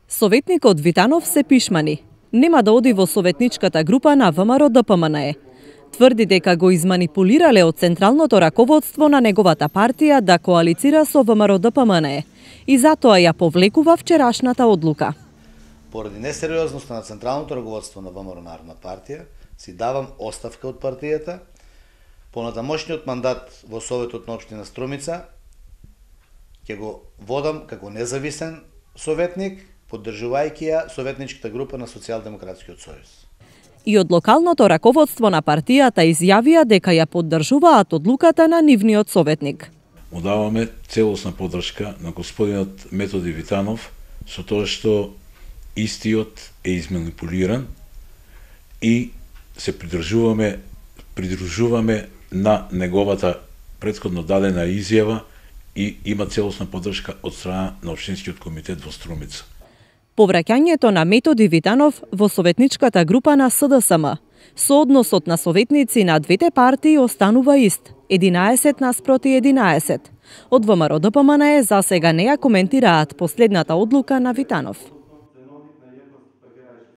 Советникот Витанов се пишмани. Нема да оди во советничката група на ВМРО-ДПМНЕ. Тврди дека го изманипулирале од централното раководство на неговата партија да коалицира со ВМРО-ДПМНЕ и затоа ја повлекува вчерашната одлука. Поради несериозноста на централното раководство на ВМРО Народна партија, си давам оставка од партијата. Понатамошниот мандат во Советот на општина Струмица ќе го водам како независен советник, поддржувајќи ја советничката група на Социјалдемократскиот сојуз. И од локалното раководство на партијата изјавија дека ја поддржуваат одлуката на нивниот советник. Му даваме целосна поддршка на господинот Методи Витанов со тоа што истиот е изманипулиран и се придружуваме на неговата претходно дадена изјава и има целосна поддршка од страна на Општинскиот комитет во Струмица. Повраќањето на Методи Витанов во советничката група на СДСМ, соодносот на советници на двете партии останува ист, 11 наспроти 11. Од ВМРО-ДПМНЕ за сега не ја коментираат последната одлука на Витанов.